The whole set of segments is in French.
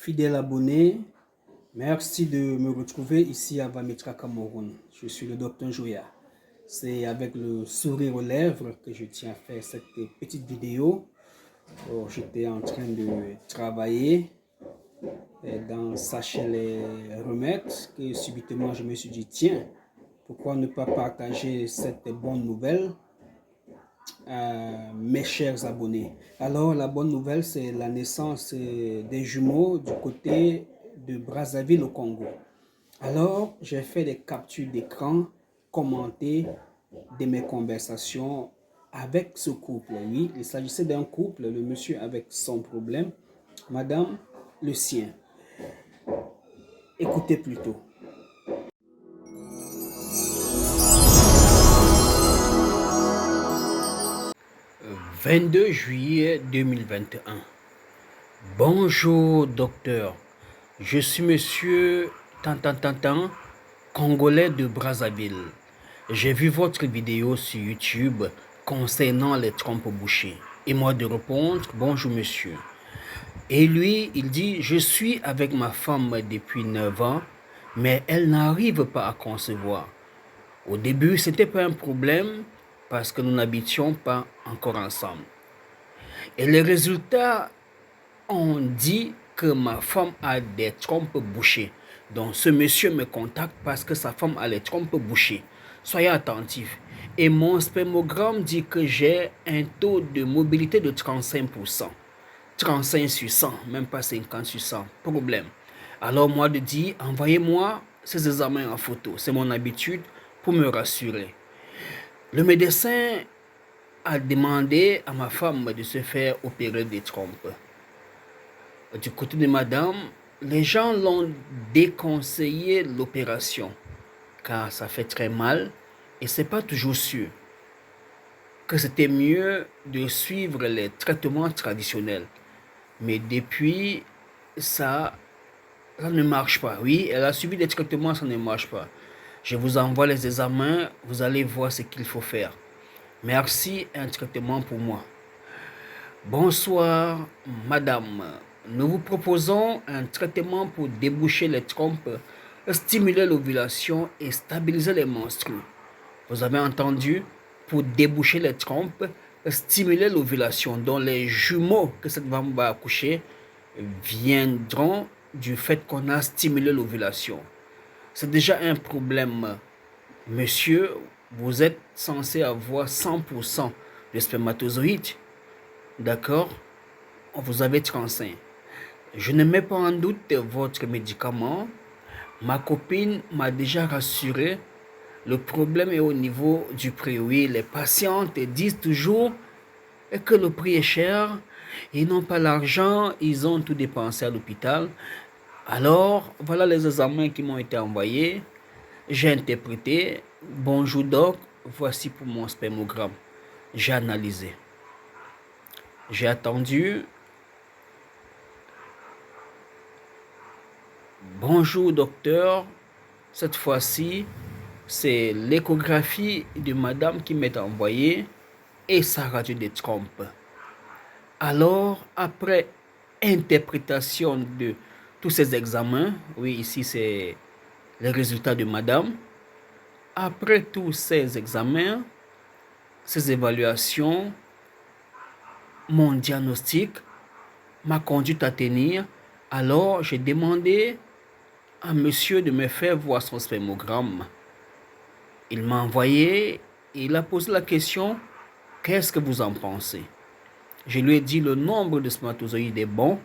Fidèle abonné, merci de me retrouver ici à Vamitra, Cameroun. Je suis le docteur Joya. C'est avec le sourire aux lèvres que je tiens à faire cette petite vidéo. J'étais en train de travailler dans sachet les remèdes que subitement je me suis dit, tiens, pourquoi ne pas partager cette bonne nouvelle mes chers abonnés. Alors la bonne nouvelle, c'est la naissance des jumeaux du côté de Brazzaville au Congo. Alors j'ai fait des captures d'écran commentées de mes conversations avec ce couple. Oui, il s'agissait d'un couple, le monsieur avec son problème, madame le sien. Écoutez plutôt. 22 juillet 2021. Bonjour docteur, je suis monsieur Tantantantan, congolais de Brazzaville. J'ai vu votre vidéo sur YouTube concernant les trompes bouchées. Et moi de répondre, bonjour monsieur. Et lui, il dit, je suis avec ma femme depuis 9 ans, mais elle n'arrive pas à concevoir. Au début, ce n'était pas un problème parce que nous n'habitions pas encore ensemble. Et les résultats ont dit que ma femme a des trompes bouchées. Donc ce monsieur me contacte parce que sa femme a les trompes bouchées. Soyez attentifs. Et mon spermogramme dit que j'ai un taux de mobilité de 35%. 35 sur 100, même pas 50 sur 100. Problème. Alors moi de dire, envoyez-moi ces examens en photo. C'est mon habitude pour me rassurer. Le médecin a demandé à ma femme de se faire opérer des trompes. Du côté de madame, les gens l'ont déconseillé l'opération car ça fait très mal et c'est pas toujours sûr que c'était mieux de suivre les traitements traditionnels. Mais depuis, ça ne marche pas. Oui, elle a suivi les traitements, ça ne marche pas. Je vous envoie les examens, vous allez voir ce qu'il faut faire. Merci, un traitement pour moi. Bonsoir, madame. Nous vous proposons un traitement pour déboucher les trompes, stimuler l'ovulation et stabiliser les menstrues. Vous avez entendu? Pour déboucher les trompes, stimuler l'ovulation, dont les jumeaux que cette femme va accoucher viendront du fait qu'on a stimulé l'ovulation. C'est déjà un problème. Monsieur, vous êtes censé avoir 100% de spermatozoïdes. D'accord? Vous avez 35. Je ne mets pas en doute votre médicament. Ma copine m'a déjà rassuré. Le problème est au niveau du prix. Oui, les patientes disent toujours que le prix est cher. Ils n'ont pas l'argent. Ils ont tout dépensé à l'hôpital. Alors, voilà les examens qui m'ont été envoyés. J'ai interprété. Bonjour doc, voici pour mon spermogramme. J'ai analysé. J'ai attendu. Bonjour docteur, cette fois-ci, c'est l'échographie de madame qui m'est envoyée et sa radio des trompes. Alors, après interprétation de tous ces examens, oui, ici c'est les résultats de madame. Après tous ces examens, ces évaluations, mon diagnostic, ma conduite à tenir, alors j'ai demandé à monsieur de me faire voir son spermogramme. Il m'a envoyé, il a posé la question, qu'est-ce que vous en pensez? Je lui ai dit le nombre de spermatozoïdes est bon,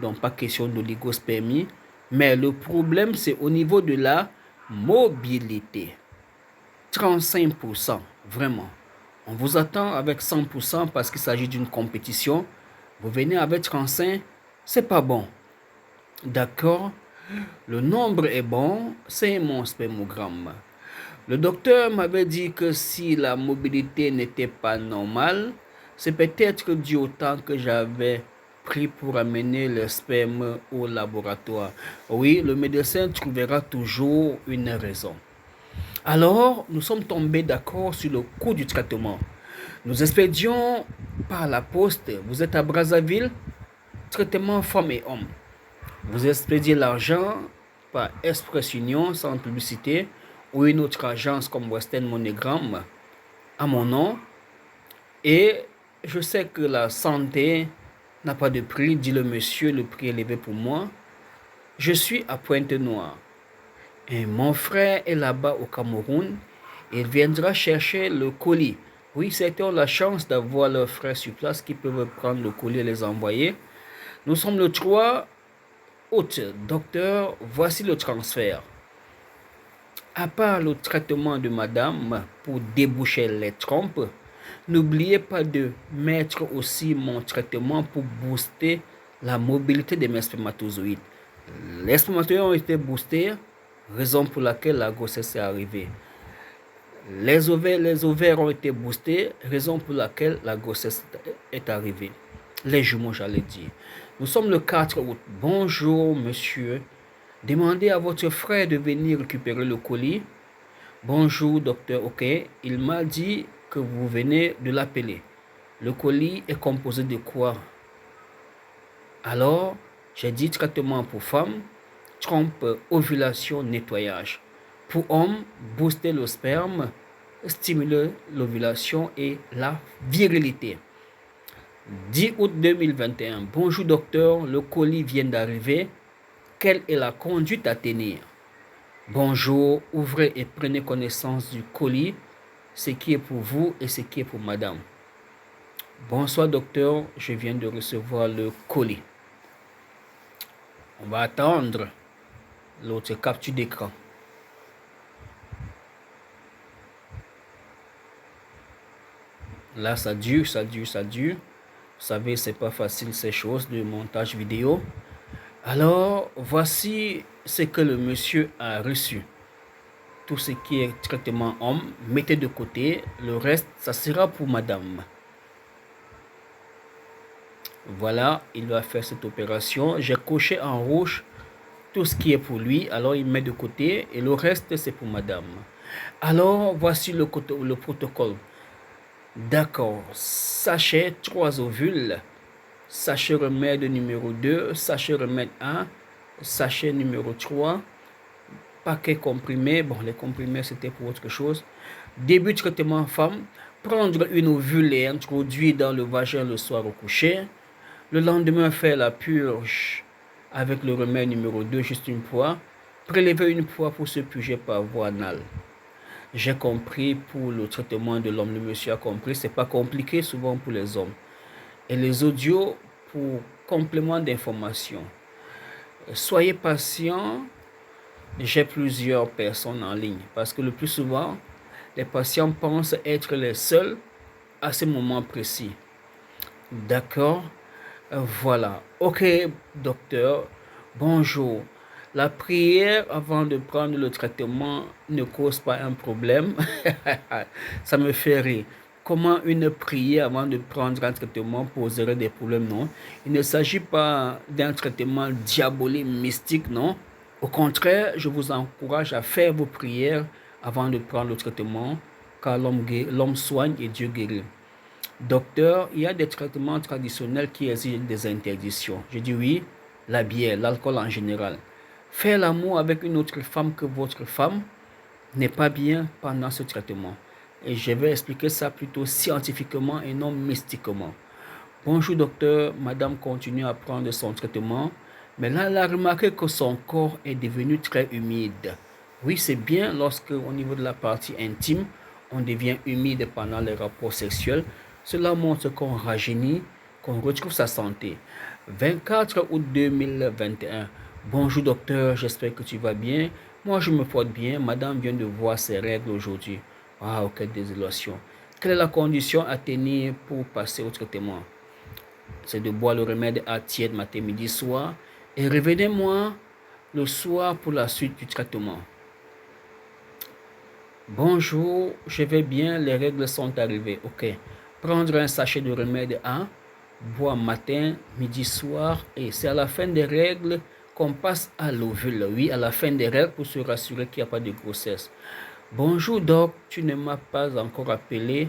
donc pas question d'oligospermie, mais le problème c'est au niveau de la mobilité. 35%, vraiment. On vous attend avec 100% parce qu'il s'agit d'une compétition. Vous venez avec 35, c'est pas bon. D'accord? Le nombre est bon, c'est mon spermogramme. Le docteur m'avait dit que si la mobilité n'était pas normale, c'est peut-être dû au temps que j'avais pris pour amener le sperme au laboratoire. Oui, le médecin trouvera toujours une raison. Alors, nous sommes tombés d'accord sur le coût du traitement. Nous expédions par la poste. Vous êtes à Brazzaville, traitement femme et homme. Vous expédiez l'argent par Express Union sans publicité ou une autre agence comme Western MoneyGram à mon nom. Et je sais que la santé n'a pas de prix, dit le monsieur, le prix est élevé pour moi. Je suis à Pointe-Noire. Et mon frère est là-bas au Cameroun. Il viendra chercher le colis. Oui, certains ont la chance d'avoir leurs frères sur place qui peuvent prendre le colis et les envoyer. Nous sommes le 3 août. Docteur, voici le transfert. À part le traitement de madame pour déboucher les trompes, n'oubliez pas de mettre aussi mon traitement pour booster la mobilité de mes spermatozoïdes. Les spermatozoïdes ont été boostés, raison pour laquelle la grossesse est arrivée. Les ovaires ont été boostés, raison pour laquelle la grossesse est arrivée. Les jumeaux, j'allais dire. Nous sommes le 4 août. Bonjour, monsieur. Demandez à votre frère de venir récupérer le colis. Bonjour, docteur. Ok, il m'a dit que vous venez de l'appeler. Le colis est composé de quoi? Alors, j'ai dit traitement pour femmes, trompe, ovulation, nettoyage. Pour hommes, booster le sperme, stimuler l'ovulation et la virilité. 10 août 2021. Bonjour docteur, le colis vient d'arriver. Quelle est la conduite à tenir? Bonjour, ouvrez et prenez connaissance du colis, ce qui est pour vous et ce qui est pour madame. Bonsoir docteur, je viens de recevoir le colis. On va attendre l'autre capture d'écran. Là, ça dure. Vous savez, c'est pas facile ces choses de montage vidéo. Alors, voici ce que le monsieur a reçu. Tout ce qui est traitement homme, mettez de côté. Le reste, ça sera pour madame. Voilà, il va faire cette opération. J'ai coché en rouge tout ce qui est pour lui. Alors, il met de côté et le reste, c'est pour madame. Alors, voici le protocole. D'accord. Sachet 3 ovules. Sachet remède numéro 2. Sachet remède 1. Sachet numéro 3. Paquet comprimé. Bon, les comprimés, c'était pour autre chose. Début de traitement femme. Prendre une ovule et introduire dans le vagin le soir au coucher. Le lendemain, faire la purge avec le remède numéro 2, juste une fois. Prélever une fois pour se purger par voie anale. J'ai compris pour le traitement de l'homme, le monsieur a compris, c'est pas compliqué souvent pour les hommes. Et les audios pour complément d'information. Soyez patient, j'ai plusieurs personnes en ligne parce que le plus souvent, les patients pensent être les seuls à ce moment précis. D'accord? Voilà. Ok, docteur, bonjour. La prière avant de prendre le traitement ne cause pas un problème. Ça me fait rire. Comment une prière avant de prendre un traitement poserait des problèmes? Non. Il ne s'agit pas d'un traitement diabolique, mystique, non. Au contraire, je vous encourage à faire vos prières avant de prendre le traitement, car l'homme soigne et Dieu guérit. Docteur, il y a des traitements traditionnels qui exigent des interdictions. Je dis oui, la bière, l'alcool en général. Faire l'amour avec une autre femme que votre femme n'est pas bien pendant ce traitement. Et je vais expliquer ça plutôt scientifiquement et non mystiquement. Bonjour docteur, madame continue à prendre son traitement, mais là elle a remarqué que son corps est devenu très humide. Oui, c'est bien lorsque au niveau de la partie intime, on devient humide pendant les rapports sexuels. Cela montre qu'on rajeunit, qu'on retrouve sa santé. 24 août 2021. Bonjour docteur, j'espère que tu vas bien. Moi je me porte bien, madame vient de voir ses règles aujourd'hui. Waouh, quelle désolation. Quelle est la condition à tenir pour passer au traitement? C'est de boire le remède à tiède matin, midi, soir. Et revenez-moi le soir pour la suite du traitement. Bonjour, je vais bien, les règles sont arrivées. Ok. Prendre un sachet de remède à boire matin, midi, soir. Et c'est à la fin des règles qu'on passe à l'ovule. Oui, à la fin des règles pour se rassurer qu'il n'y a pas de grossesse. Bonjour doc, tu ne m'as pas encore appelé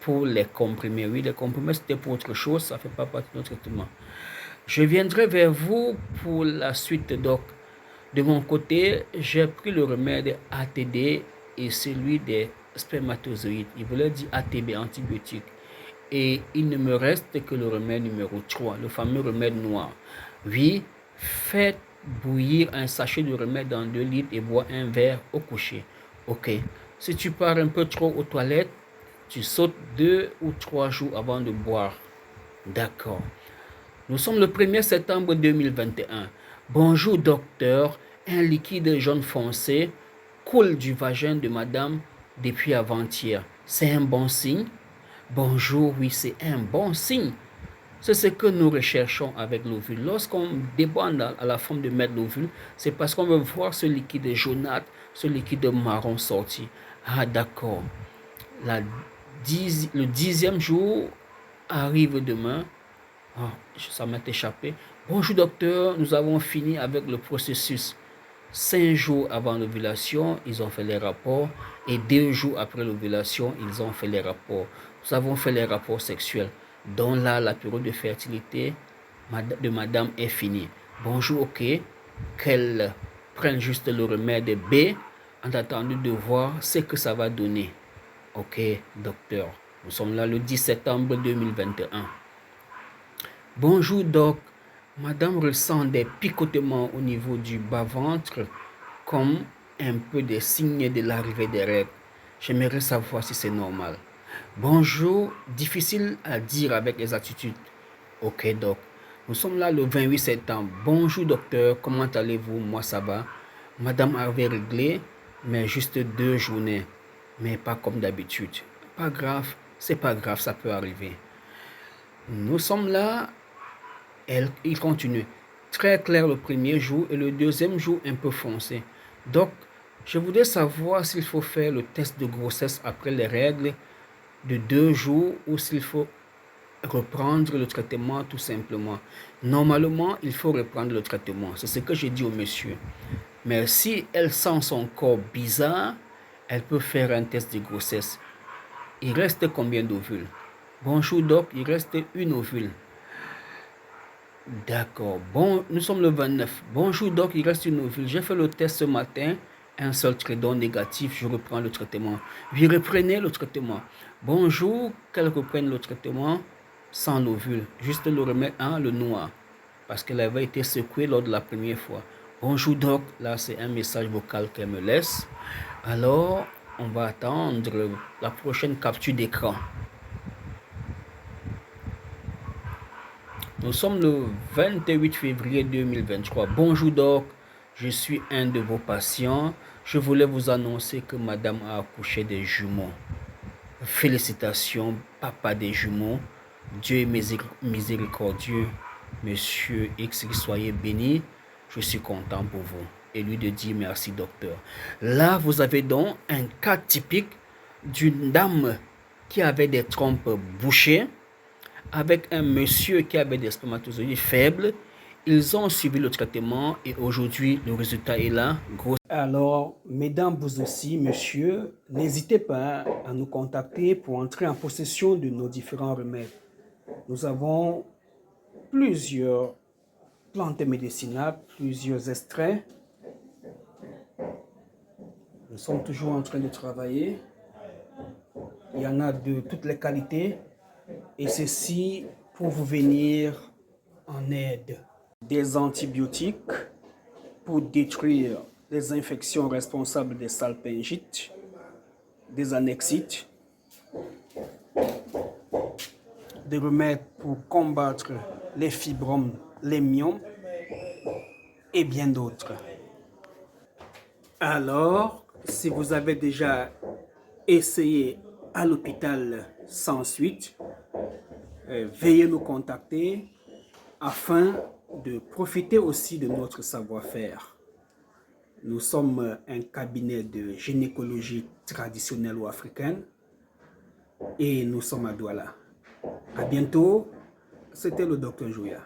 pour les comprimés. Oui, les comprimés c'était pour autre chose, ça ne fait pas partie de notre traitement. Je viendrai vers vous pour la suite, doc. De mon côté, j'ai pris le remède ATD et celui des spermatozoïdes. Il voulait dire ATB, antibiotique. Et il ne me reste que le remède numéro 3, le fameux remède noir. Oui, faites bouillir un sachet de remède dans 2 litres et bois un verre au coucher. Ok. Si tu pars un peu trop aux toilettes, tu sautes 2 ou 3 jours avant de boire. D'accord. Nous sommes le 1er septembre 2021. Bonjour docteur, un liquide jaune foncé coule du vagin de madame depuis avant-hier. C'est un bon signe? Bonjour, oui, c'est un bon signe. C'est ce que nous recherchons avec l'ovule. Lorsqu'on débande à la forme de mettre l'ovule, c'est parce qu'on veut voir ce liquide jaunâtre, ce liquide marron sorti. Ah d'accord. Le 10e jour arrive demain. Ah, ça m'est échappé. Bonjour docteur, nous avons fini avec le processus. 5 jours avant l'ovulation, ils ont fait les rapports. Et 2 jours après l'ovulation, ils ont fait les rapports. Nous avons fait les rapports sexuels. Donc là, la période de fertilité de madame est finie. Bonjour, ok. Qu'elle prenne juste le remède B en attendant de voir ce que ça va donner. Ok, docteur. Nous sommes là le 10 septembre 2021. Bonjour doc, madame ressent des picotements au niveau du bas-ventre comme un peu des signes de l'arrivée des règles. J'aimerais savoir si c'est normal. Bonjour, difficile à dire avec exactitude. Ok doc, nous sommes là le 28 septembre. Bonjour docteur, comment allez-vous? Moi ça va. Madame avait réglé, mais juste 2 journées, mais pas comme d'habitude. Pas grave, c'est pas grave, ça peut arriver. Nous sommes là. Il continue. Très clair le premier jour et le deuxième jour un peu foncé. Donc, je voudrais savoir s'il faut faire le test de grossesse après les règles de 2 jours ou s'il faut reprendre le traitement tout simplement. Normalement, il faut reprendre le traitement. C'est ce que j'ai dit au monsieur. Mais si elle sent son corps bizarre, elle peut faire un test de grossesse. Il reste combien d'ovules? Bonjour doc, il reste une ovule. D'accord. Bon, nous sommes le 29. Bonjour doc, il reste une ovule. J'ai fait le test ce matin. Un seul traitement négatif, je reprends le traitement. Oui, reprenez le traitement. Bonjour, qu'elle reprenne le traitement sans l'ovule. Juste le remettre en le noir. Parce qu'elle avait été secouée lors de la première fois. Bonjour doc, là c'est un message vocal qu'elle me laisse. Alors, on va attendre la prochaine capture d'écran. Nous sommes le 28 février 2023. Bonjour doc, je suis un de vos patients. Je voulais vous annoncer que madame a accouché des jumeaux. Félicitations, papa des jumeaux. Dieu est miséricordieux. Monsieur X, soyez béni. Je suis content pour vous. Et lui de dire merci docteur. Là, vous avez donc un cas typique d'une dame qui avait des trompes bouchées, avec un monsieur qui avait des spermatozoïdes faibles. Ils ont suivi le traitement et aujourd'hui, le résultat est là. Alors, mesdames, vous aussi, monsieur, n'hésitez pas à nous contacter pour entrer en possession de nos différents remèdes. Nous avons plusieurs plantes médicinales, plusieurs extraits. Nous sommes toujours en train de travailler. Il y en a de toutes les qualités. Et ceci pour vous venir en aide. Des antibiotiques pour détruire les infections responsables des salpingites, des annexites, des remèdes pour combattre les fibromes, les myomes et bien d'autres. Alors, si vous avez déjà essayé à l'hôpital sans suite, veuillez nous contacter afin de profiter aussi de notre savoir-faire. Nous sommes un cabinet de gynécologie traditionnelle ou africaine et nous sommes à Douala. À bientôt, c'était le Dr Jouya.